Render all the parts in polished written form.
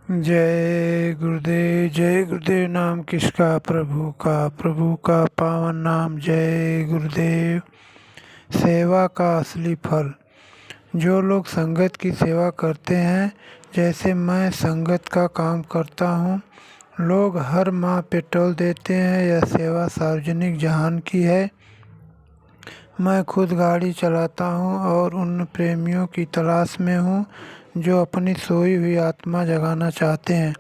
जय गुरुदेव। नाम किसका? प्रभु का पावन नाम। जय गुरुदेव। सेवा का असली फल। जो लोग संगत की सेवा करते हैं, जैसे मैं संगत का काम करता हूँ, लोग हर माह पेट्रोल देते हैं। यह सेवा सार्वजनिक जहान की है। मैं खुद गाड़ी चलाता हूँ और उन प्रेमियों की तलाश में हूँ जो अपनी सोई हुई आत्मा जगाना चाहते हैं।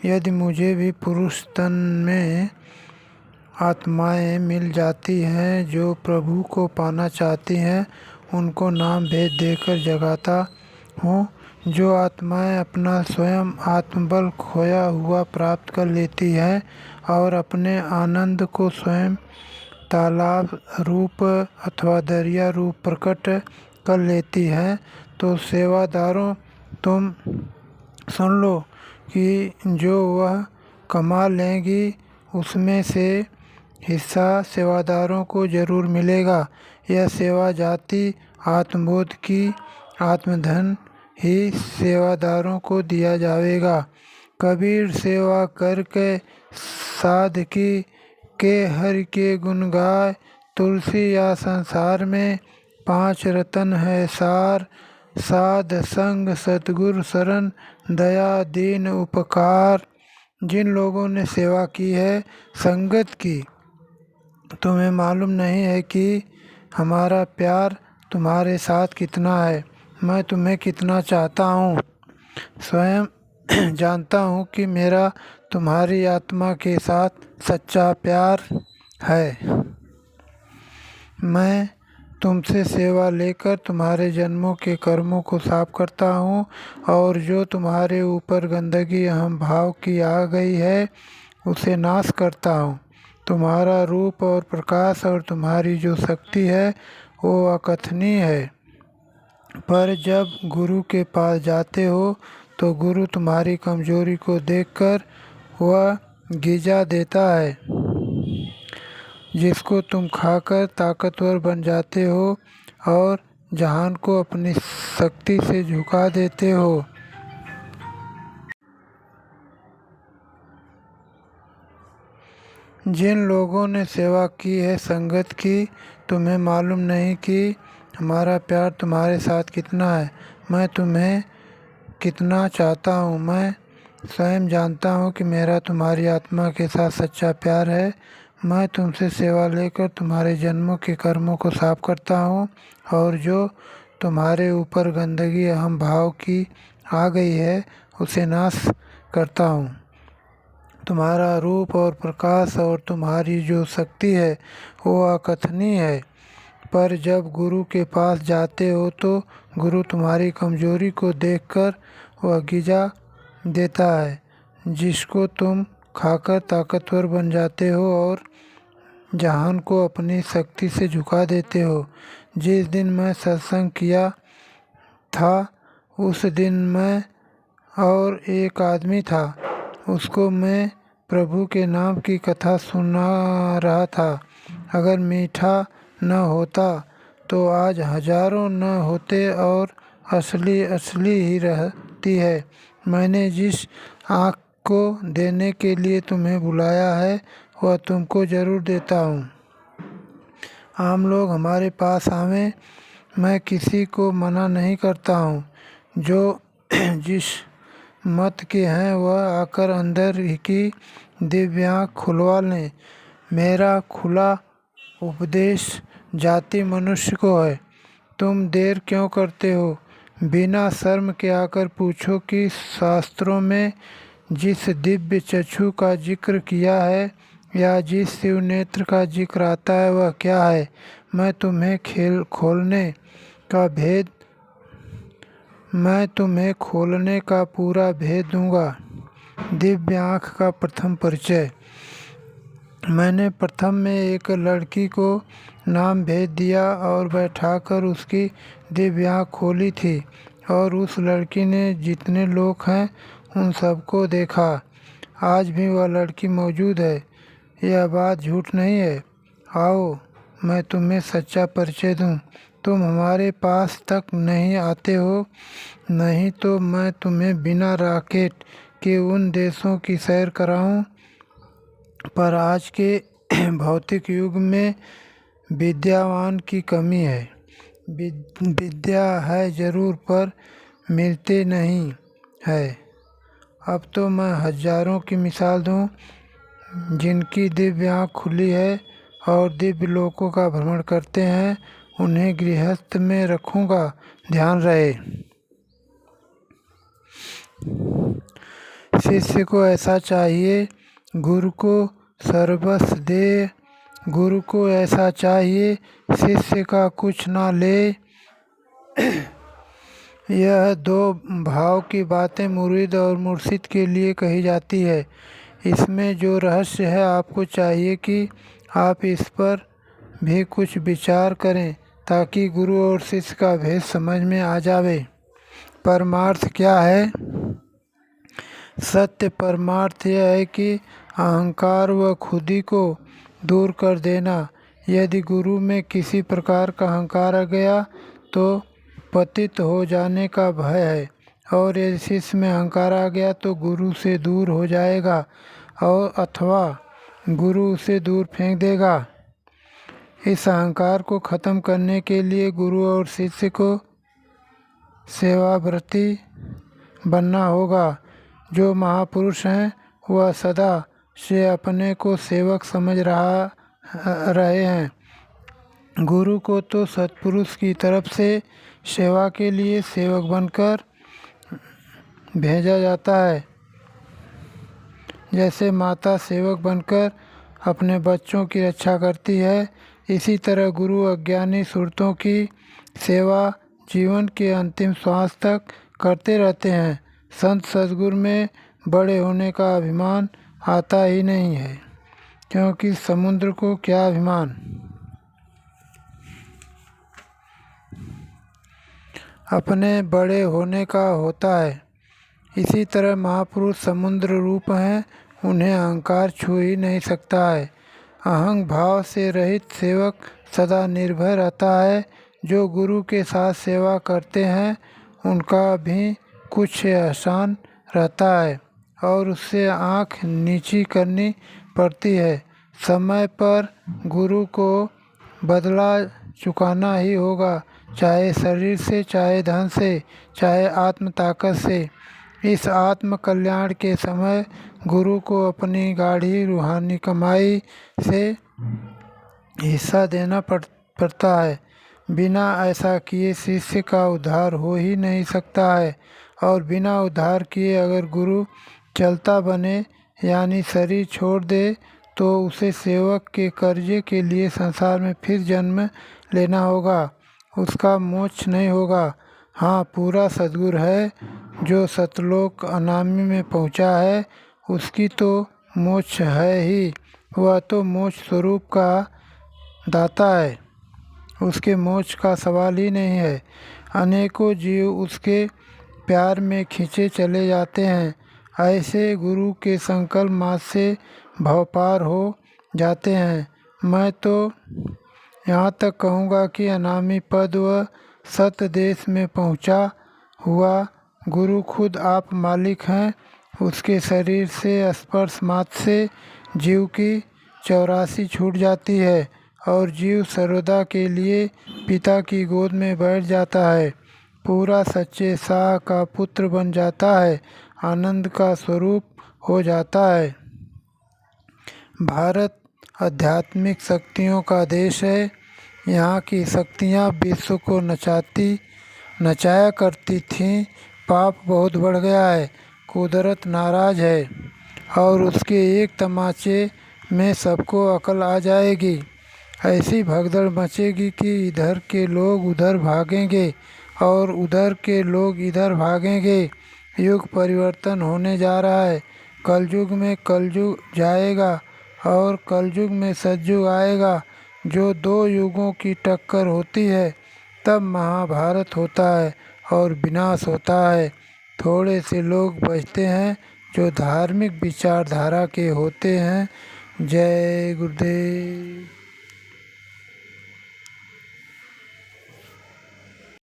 यदि मुझे भी पुरुष तन में आत्माएं मिल जाती हैं जो प्रभु को पाना चाहती हैं, उनको नाम भेद देकर जगाता हूँ। जो आत्माएं अपना स्वयं आत्मबल खोया हुआ प्राप्त कर लेती हैं और अपने आनंद को स्वयं तालाब रूप अथवा दरिया रूप प्रकट कर लेती हैं, तो सेवादारों, तुम सुन लो कि जो वह कमा लेंगी उसमें से हिस्सा सेवादारों को जरूर मिलेगा। यह सेवा जाति आत्मबोध की आत्मधन ही सेवादारों को दिया जाएगा। कबीर सेवा करके साधकी के हरि के गुण गाय, तुलसी या संसार में 5 रतन है सार। साध संग सतगुरु शरण, दया दीन उपकार। जिन लोगों ने सेवा की है संगत की, तुम्हें मालूम नहीं है कि हमारा प्यार तुम्हारे साथ कितना है। मैं तुम्हें कितना चाहता हूँ। स्वयं जानता हूँ कि मेरा तुम्हारी आत्मा के साथ सच्चा प्यार है। मैं तुमसे सेवा लेकर तुम्हारे जन्मों के कर्मों को साफ करता हूँ, और जो तुम्हारे ऊपर गंदगी अहम भाव की आ गई है उसे नाश करता हूँ। तुम्हारा रूप और प्रकाश और तुम्हारी जो शक्ति है वो अकथनीय है। पर जब गुरु के पास जाते हो तो गुरु तुम्हारी कमजोरी को देखकर वह गिजा देता है, जिसको तुम खाकर ताकतवर बन जाते हो और जहान को अपनी शक्ति से झुका देते हो। जिन लोगों ने सेवा की है संगत की, तुम्हें मालूम नहीं कि हमारा प्यार तुम्हारे साथ कितना है। मैं तुम्हें कितना चाहता हूँ। मैं स्वयं जानता हूँ कि मेरा तुम्हारी आत्मा के साथ सच्चा प्यार है। मैं तुमसे सेवा लेकर तुम्हारे जन्मों के कर्मों को साफ करता हूँ, और जो तुम्हारे ऊपर गंदगी अहम भाव की आ गई है उसे नाश करता हूँ। तुम्हारा रूप और प्रकाश और तुम्हारी जो शक्ति है वो अकथनीय है। पर जब गुरु के पास जाते हो तो गुरु तुम्हारी कमजोरी को देखकर वह गिजा देता है, जिसको तुम खाकर ताकतवर बन जाते हो और जहान को अपनी शक्ति से झुका देते हो। जिस दिन मैं सत्संग किया था उस दिन मैं और एक आदमी था, उसको मैं प्रभु के नाम की कथा सुना रहा था। अगर मीठा न होता तो आज हजारों न होते और असली असली ही रहती है। मैंने जिस आँख को देने के लिए तुम्हें बुलाया है वह तुमको ज़रूर देता हूँ। आम लोग हमारे पास आवें, मैं किसी को मना नहीं करता हूँ। जो जिस मत के हैं वह आकर अंदर की दिव्य आँख खुलवा लें। मेरा खुला उपदेश जाति मनुष्य को है। तुम देर क्यों करते हो? बिना शर्म के आकर पूछो कि शास्त्रों में जिस दिव्य चक्षु का जिक्र किया है या जिस शिव नेत्र का जिक्र आता है वह क्या है। मैं तुम्हें खोलने का पूरा भेद दूंगा। दिव्य आँख का प्रथम परिचय। मैंने प्रथम में एक लड़की को नाम भेज दिया और बैठाकर उसकी दिव्य आँख खोली थी, और उस लड़की ने जितने लोग हैं उन सबको देखा। आज भी वह लड़की मौजूद है, यह बात झूठ नहीं है। आओ मैं तुम्हें सच्चा परिचय दूं। तुम हमारे पास तक नहीं आते हो, नहीं तो मैं तुम्हें बिना रॉकेट के उन देशों की सैर कराऊं, पर आज के भौतिक युग में विद्यावान की कमी है। विद्या है ज़रूर, पर मिलते नहीं है। अब तो मैं हजारों की मिसाल दूं जिनकी दिव्य आँख खुली है और दिव्य लोकों का भ्रमण करते हैं, उन्हें गृहस्थ में रखूँगा, ध्यान रहे। शिष्य को ऐसा चाहिए, गुरु को सर्वस्व दे। गुरु को ऐसा चाहिए, शिष्य का कुछ ना ले। यह दो भाव की बातें मुरीद और मुर्शिद के लिए कही जाती है। इसमें जो रहस्य है, आपको चाहिए कि आप इस पर भी कुछ विचार करें, ताकि गुरु और शिष्य का भेद समझ में आ जावे। परमार्थ क्या है? सत्य परमार्थ यह है कि अहंकार व खुदी को दूर कर देना। यदि गुरु में किसी प्रकार का अहंकार आ गया तो पतित हो जाने का भय है, और यदि शिष्य में अहंकार आ गया तो गुरु से दूर हो जाएगा, और अथवा गुरु उसे दूर फेंक देगा। इस अहंकार को ख़त्म करने के लिए गुरु और शिष्य को सेवाव्रती बनना होगा। जो महापुरुष हैं वह सदा से अपने को सेवक समझ रहे हैं। गुरु को तो सत्पुरुष की तरफ से सेवा के लिए सेवक बनकर भेजा जाता है। जैसे माता सेवक बनकर अपने बच्चों की रक्षा करती है, इसी तरह गुरु अज्ञानी सुरतों की सेवा जीवन के अंतिम श्वास तक करते रहते हैं। संत सद्गुरु में बड़े होने का अभिमान आता ही नहीं है, क्योंकि समुद्र को क्या अभिमान। अपने बड़े होने का होता है। इसी तरह महापुरुष समुद्र रूप हैं, उन्हें अहंकार छू ही नहीं सकता है। अहंग भाव से रहित सेवक सदा निर्भय रहता है। जो गुरु के साथ सेवा करते हैं उनका भी कुछ एहसान रहता है और उससे आँख नीची करनी पड़ती है। समय पर गुरु को बदला चुकाना ही होगा, चाहे शरीर से, चाहे धन से, चाहे आत्म ताकत से। इस आत्म कल्याण के समय गुरु को अपनी गाढ़ी रूहानी कमाई से हिस्सा देना पड़ता है। बिना ऐसा किए शिष्य का उद्धार हो ही नहीं सकता है, और बिना उद्धार किए अगर गुरु चलता बने यानी शरीर छोड़ दे तो उसे सेवक के कर्जे के लिए संसार में फिर जन्म लेना होगा, उसका मोक्ष नहीं होगा। हाँ, पूरा सद्गुरु है जो सतलोक अनामी में पहुँचा है, उसकी तो मोक्ष है ही। वह तो मोक्ष स्वरूप का दाता है, उसके मोक्ष का सवाल ही नहीं है। अनेकों जीव उसके प्यार में खींचे चले जाते हैं। ऐसे गुरु के संकल्प मात्र से भवपार हो जाते हैं। मैं तो यहाँ तक कहूँगा कि अनामी पद व सत देश में पहुँचा हुआ गुरु खुद आप मालिक हैं। उसके शरीर से स्पर्श मात्र से जीव की 84 छूट जाती है और जीव सर्वदा के लिए पिता की गोद में बैठ जाता है, पूरा सच्चे शाह का पुत्र बन जाता है, आनंद का स्वरूप हो जाता है। भारत आध्यात्मिक शक्तियों का देश है। यहाँ की शक्तियाँ विश्व को नचाया करती थीं। पाप बहुत बढ़ गया है, कुदरत नाराज है और उसके एक तमाचे में सबको अकल आ जाएगी। ऐसी भगदड़ मचेगी कि इधर के लोग उधर भागेंगे और उधर के लोग इधर भागेंगे। युग परिवर्तन होने जा रहा है। कलयुग में कलयुग जाएगा और कलयुग में सतयुग आएगा। जो दो युगों की टक्कर होती है तब महाभारत होता है और विनाश होता है। थोड़े से लोग बचते हैं जो धार्मिक विचारधारा के होते हैं। जय गुरुदेव।